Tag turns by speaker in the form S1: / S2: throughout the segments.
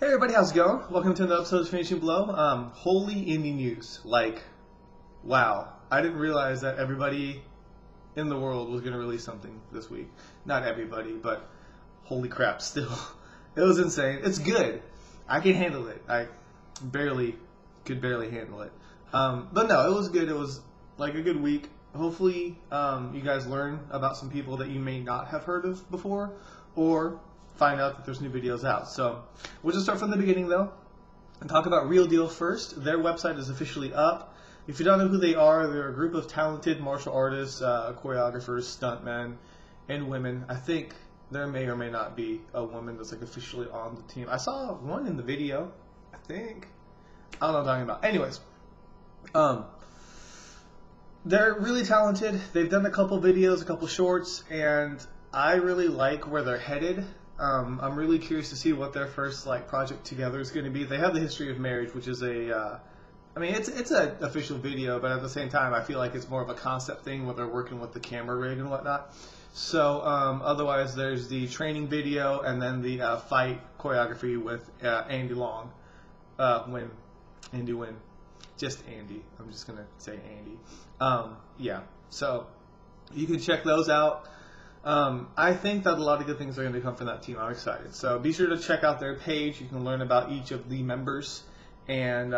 S1: Hey everybody, how's it going? Welcome to another episode of Finishing Blow. Holy indie news. Like, wow. I didn't realize that everybody in the world was going to release something this week. Not everybody, but holy crap, still. It was insane. It's good. I can handle it. I could barely handle it. But no, it was good. It was like a good week. Hopefully, you guys learn about some people that you may not have heard of before, or find out that there's new videos out. So we'll just start from the beginning though and talk about Real Deal first. Their website is officially up. If you don't know who they are, they're a group of talented martial artists, choreographers, stuntmen, and women. I think there may or may not be a woman that's like officially on the team. I saw one in the video, I think. I don't know what I'm talking about. Anyways, they're really talented. They've done a couple videos, a couple shorts, and I really like where they're headed. I'm really curious to see what their first project together is going to be. They have the history of marriage, which is it's an official video, but at the same time, I feel like it's more of a concept thing where they're working with the camera rig and whatnot. So otherwise, there's the training video and then the fight choreography with Andy Long. Andy Win. Just Andy. I'm just going to say Andy. Yeah, so you can check those out. I think that a lot of good things are going to come from that team. I'm excited. So be sure to check out their page. You can learn about each of the members and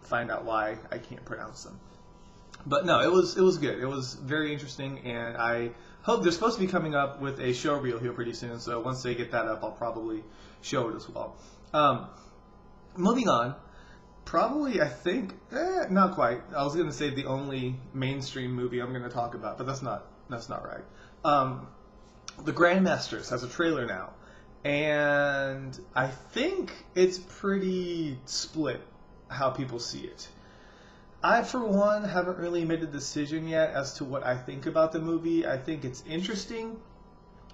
S1: find out why I can't pronounce them. But no, it was good. It was very interesting, and I hope they're supposed to be coming up with a show reel here pretty soon. So once they get that up, I'll probably show it as well. Moving on. Probably, I think, not quite. I was going to say the only mainstream movie I'm going to talk about, but that's not right. The Grandmasters has a trailer now, and I think it's pretty split how people see it. I, for one, haven't really made a decision yet as to what I think about the movie. I think it's interesting,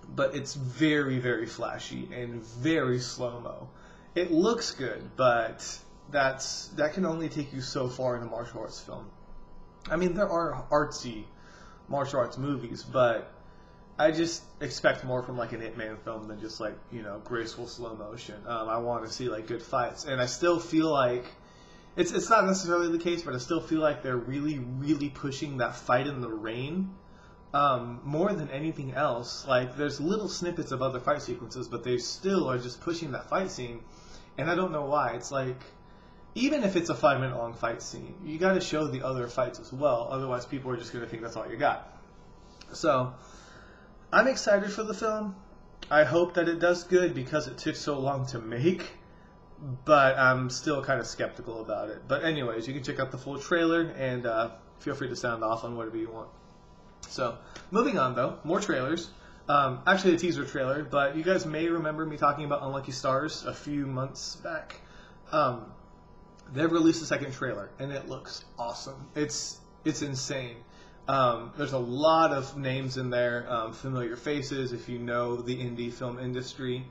S1: but it's very, very flashy and very slow-mo. It looks good, but that can only take you so far in a martial arts film. I mean, there are artsy martial arts movies, but I just expect more from an Ip Man film than just graceful slow motion. I want to see good fights, and I still feel like it's not necessarily the case, but I still feel like they're really, really pushing that fight in the rain more than anything else. There's little snippets of other fight sequences, but they still are just pushing that fight scene, and I don't know why. It's even if it's a 5-minute long fight scene, you got to show the other fights as well. Otherwise, people are just going to think that's all you got. So, I'm excited for the film. I hope that it does good because it took so long to make. But I'm still kind of skeptical about it. But anyways, you can check out the full trailer and feel free to sound off on whatever you want. So, moving on though, more trailers. Actually a teaser trailer, but you guys may remember me talking about Unlucky Stars a few months back. They've released a second trailer, and it looks awesome. It's insane. There's a lot of names in there, familiar faces if you know the indie film industry.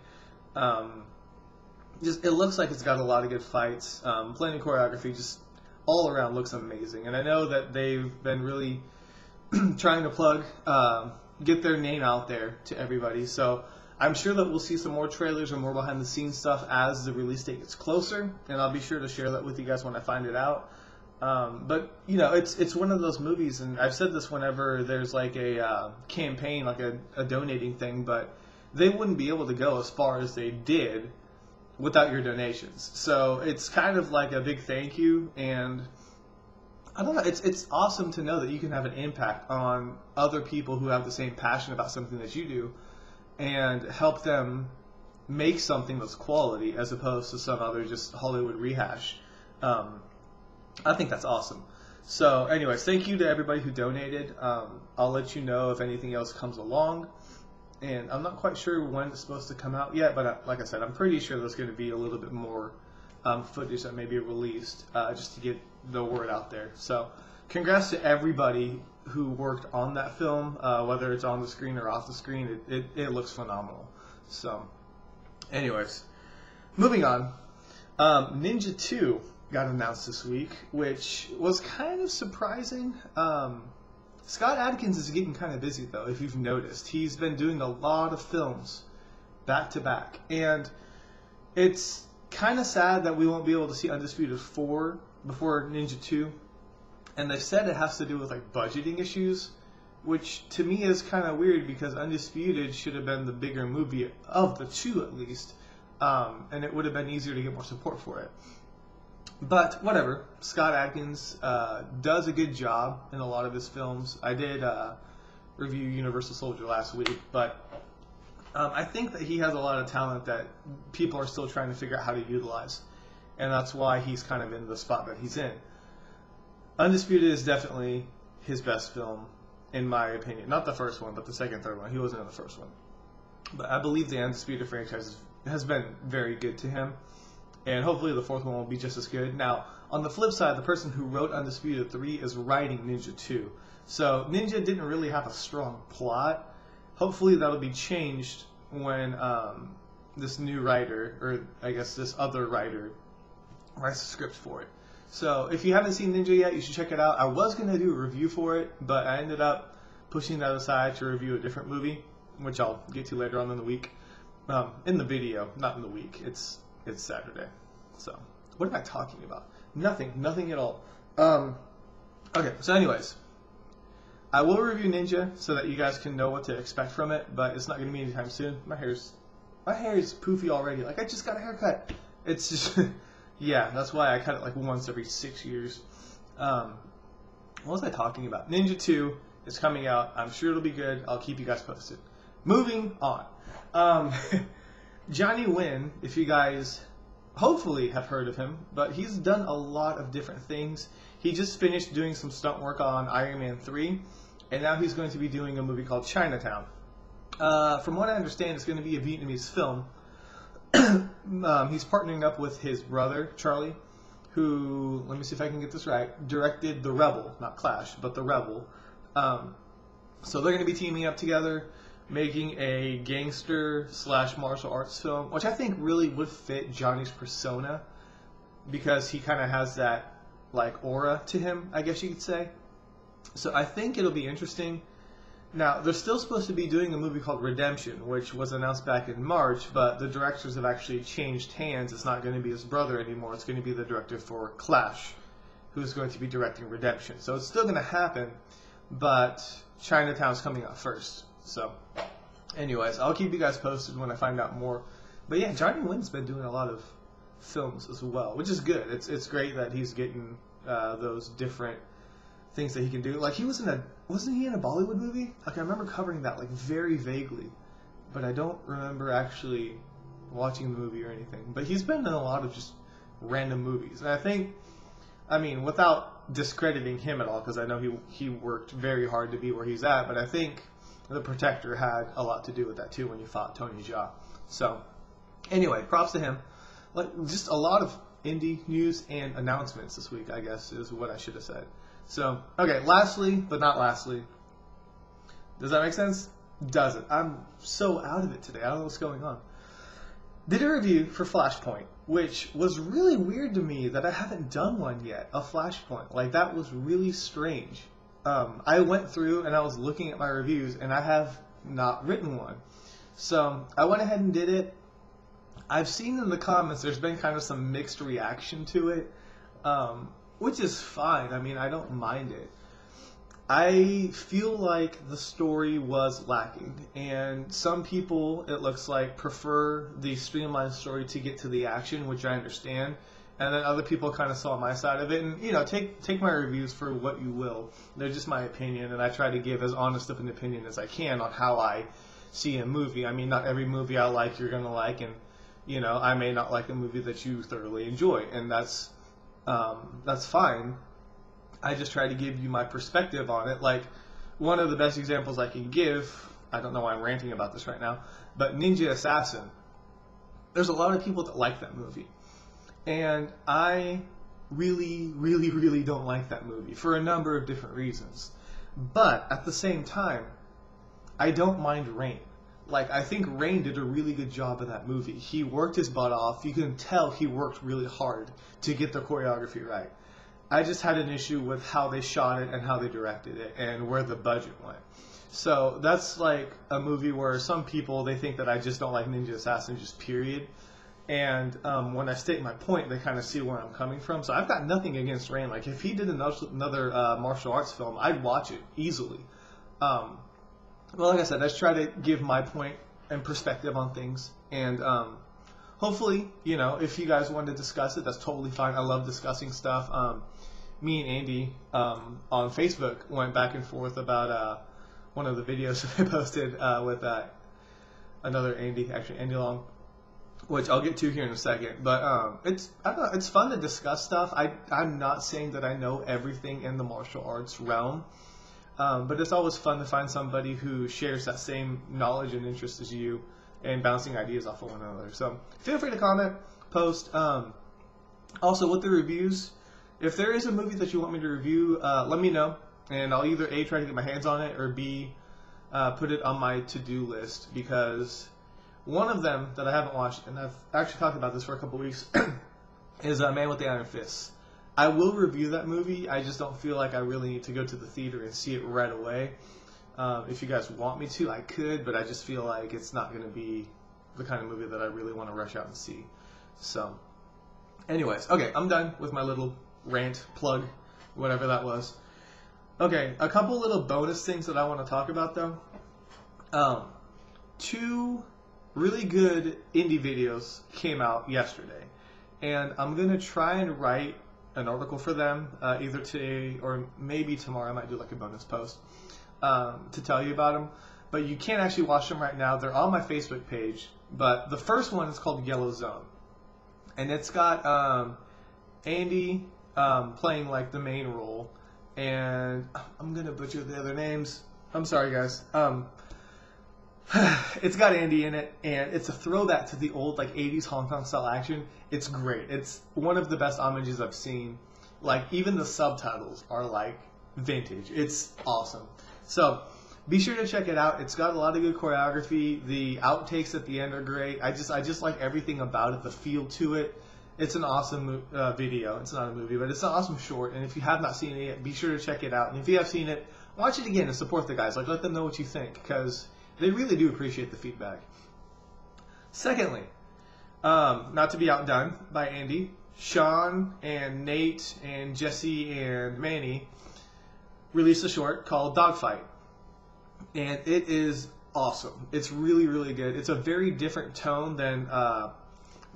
S1: It looks like it's got a lot of good fights, plenty of choreography, just all around looks amazing. And I know that they've been really trying to get their name out there to everybody. So I'm sure that we'll see some more trailers or more behind the scenes stuff as the release date gets closer, and I'll be sure to share that with you guys when I find it out. But it's one of those movies, and I've said this whenever there's a campaign, a donating thing, but they wouldn't be able to go as far as they did without your donations. So it's kind of like a big thank you, and I don't know, it's awesome to know that you can have an impact on other people who have the same passion about something that you do, and help them make something that's quality as opposed to some other just Hollywood rehash. I think that's awesome. So anyways, thank you to everybody who donated. I'll let you know if anything else comes along. And I'm not quite sure when it's supposed to come out yet, but like I said, I'm pretty sure there's going to be a little bit more footage that may be released just to get the word out there. So congrats to everybody who worked on that film, whether it's on the screen or off the screen. It looks phenomenal. So anyways, moving on. Ninja 2 got announced this week, which was kind of surprising. Scott Adkins is getting kind of busy, though, if you've noticed. He's been doing a lot of films back to back, and it's kind of sad that we won't be able to see Undisputed 4 before Ninja 2. And they've said it has to do with like budgeting issues, which to me is kind of weird because Undisputed should have been the bigger movie of the two at least, and it would have been easier to get more support for it. But whatever, Scott Adkins does a good job in a lot of his films. I did review Universal Soldier last week, but I think that he has a lot of talent that people are still trying to figure out how to utilize, and that's why he's kind of in the spot that he's in. Undisputed is definitely his best film, in my opinion. Not the first one, but the second, third one. He wasn't in the first one. But I believe the Undisputed franchise has been very good to him, and hopefully the fourth one will be just as good. Now, on the flip side, the person who wrote Undisputed 3 is writing Ninja 2. So Ninja didn't really have a strong plot. Hopefully that'll be changed when this new writer, or I guess this other writer, writes a script for it. So if you haven't seen Ninja yet, you should check it out. I was going to do a review for it, but I ended up pushing that aside to review a different movie, which I'll get to later on in the week. In the video, not in the week. It's Saturday. So what am I talking about? Nothing at all. Okay, so anyways, I will review Ninja so that you guys can know what to expect from it, but it's not going to be anytime soon. My hair is poofy already. Like, I just got a haircut. It's just... Yeah, that's why I cut it like once every 6 years. What was I talking about? Ninja 2 is coming out. I'm sure it'll be good. I'll keep you guys posted. Moving on. Johnny Wynn, if you guys hopefully have heard of him, but he's done a lot of different things. He just finished doing some stunt work on Iron Man 3, and now he's going to be doing a movie called Chinatown. From what I understand, it's going to be a Vietnamese film. He's partnering up with his brother, Charlie, who, let me see if I can get this right, directed The Rebel, not Clash, but The Rebel. So they're going to be teaming up together, making a gangster / martial arts film, which I think really would fit Johnny's persona, because he kind of has that, like, aura to him, I guess you could say. So I think it'll be interesting. Now, they're still supposed to be doing a movie called Redemption, which was announced back in March, but the directors have actually changed hands. It's not going to be his brother anymore. It's going to be the director for Clash, who's going to be directing Redemption. So it's still going to happen, but Chinatown's coming out first. So, anyways, I'll keep you guys posted when I find out more. But yeah, Johnny Wynn's been doing a lot of films as well, which is good. It's great that he's getting those different things that he can do. Like, wasn't he in a Bollywood movie? Like, I remember covering that, like, very vaguely, but I don't remember actually watching the movie or anything. But he's been in a lot of just random movies, and I think, I mean, without discrediting him at all, because I know he worked very hard to be where he's at, but I think The Protector had a lot to do with that too when he fought Tony Jaa. So, anyway, props to him. Like, just a lot of indie news and announcements this week, I guess, is what I should have said. So, okay, lastly, but not lastly, does that make sense? Doesn't. I'm so out of it today. I don't know what's going on. Did a review for Flashpoint, which was really weird to me that I haven't done one yet, a Flashpoint. Like, that was really strange. I went through and I was looking at my reviews, and I have not written one. So, I went ahead and did it. I've seen in the comments there's been kind of some mixed reaction to it. Which is fine. I mean, I don't mind it. I feel like the story was lacking, and some people, it looks like, prefer the streamlined story to get to the action, which I understand, and then other people kind of saw my side of it, and, you know, take my reviews for what you will. They're just my opinion, and I try to give as honest of an opinion as I can on how I see a movie. I mean, not every movie I like you're going to like, and, you know, I may not like a movie that you thoroughly enjoy, and that's fine. I just try to give you my perspective on it. Like, one of the best examples I can give, I don't know why I'm ranting about this right now, but Ninja Assassin. There's a lot of people that like that movie. And I really, really, really don't like that movie for a number of different reasons. But at the same time, I don't mind Rain. Like, I think Rain did a really good job of that movie. He worked his butt off. You can tell he worked really hard to get the choreography right. I just had an issue with how they shot it and how they directed it and where the budget went. So that's like a movie where some people, they think that I just don't like Ninja Assassin, just period. And when I state my point, they kind of see where I'm coming from. So I've got nothing against Rain. Like, if he did another martial arts film, I'd watch it easily. Well, like I said, I just try to give my point and perspective on things. And hopefully, you know, if you guys want to discuss it, that's totally fine. I love discussing stuff. Me and Andy on Facebook went back and forth about one of the videos that I posted with another Andy, actually Andy Long, which I'll get to here in a second. But I don't know, it's fun to discuss stuff. I'm not saying that I know everything in the martial arts realm, but it's always fun to find somebody who shares that same knowledge and interest as you and bouncing ideas off of one another. So feel free to comment, post. Also, with the reviews, if there is a movie that you want me to review, let me know, and I'll either A, try to get my hands on it, or B, put it on my to-do list, because one of them that I haven't watched, and I've actually talked about this for a couple weeks, is Man with the Iron Fists. I will review that movie. I just don't feel like I really need to go to the theater and see it right away. If you guys want me to, I could, but I just feel like it's not going to be the kind of movie that I really want to rush out and see. So, anyways, okay, I'm done with my little rant, plug, whatever that was. Okay, a couple little bonus things that I want to talk about, though. 2 really good indie videos came out yesterday, and I'm going to try and write an article for them either today or maybe tomorrow. I might do like a bonus post to tell you about them, but you can't actually watch them right now. They're on my Facebook page, but the first one is called Yellow Zone, and it's got Andy playing like the main role, and I'm going to butcher the other names. I'm sorry, guys. It's got Andy in it, and it's a throwback to the old like 80s Hong Kong style action. It's great. It's one of the best homages I've seen. Like, even the subtitles are like vintage. It's awesome. So be sure to check it out. It's got a lot of good choreography. The outtakes at the end are great. I just like everything about it, the feel to it. It's an awesome video. It's not a movie, but it's an awesome short. And if you have not seen it yet, be sure to check it out. And if you have seen it, watch it again and support the guys. Like, let them know what you think, because they really do appreciate the feedback. Secondly, not to be outdone by Andy, Sean and Nate and Jesse and Manny released a short called Dogfight. And it is awesome. It's really, really good. It's a very different tone than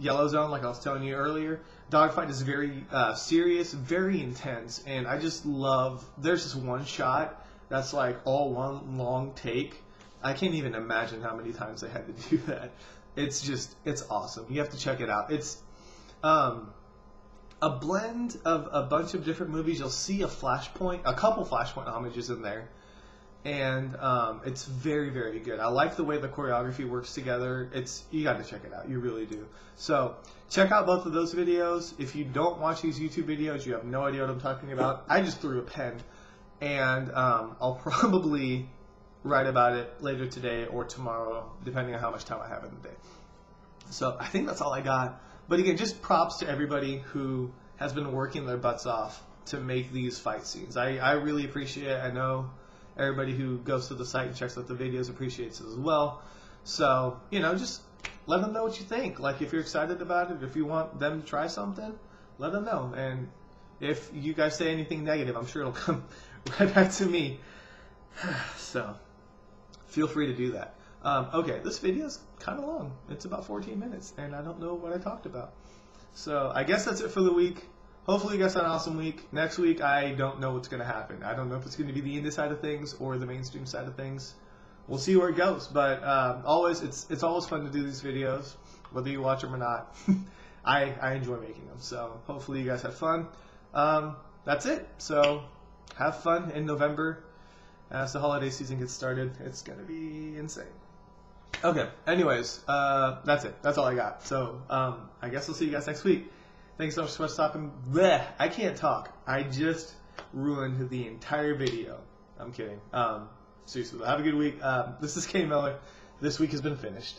S1: Yellow Zone, like I was telling you earlier. Dogfight is very serious, very intense, and I just love, there's this one shot that's like all one long take. I can't even imagine how many times they had to do that. It's awesome. You have to check it out. It's a blend of a bunch of different movies. You'll see a couple Flashpoint homages in there. And it's very, very good. I like the way the choreography works together. You got to check it out. You really do. So check out both of those videos. If you don't watch these YouTube videos, you have no idea what I'm talking about. I just threw a pen. And I'll probably write about it later today or tomorrow, depending on how much time I have in the day. So I think that's all I got. But again, just props to everybody who has been working their butts off to make these fight scenes. I really appreciate it. I know everybody who goes to the site and checks out the videos appreciates it as well. So, you know, just let them know what you think. Like, if you're excited about it, if you want them to try something, let them know. And if you guys say anything negative, I'm sure it'll come right back to me. So feel free to do that. Okay, this video's kind of long. It's about 14 minutes, and I don't know what I talked about. So I guess that's it for the week. Hopefully you guys had an awesome week. Next week, I don't know what's going to happen. I don't know if it's going to be the indie side of things or the mainstream side of things. We'll see where it goes. But it's always fun to do these videos, whether you watch them or not. I enjoy making them. So hopefully you guys had fun. That's it. So have fun in November. As the holiday season gets started, it's going to be insane. Okay, anyways, that's it. That's all I got. So I guess I'll see you guys next week. Thanks so much for stopping. Bleh, I can't talk. I just ruined the entire video. I'm kidding. Seriously, have a good week. This is K Miller. This week has been finished.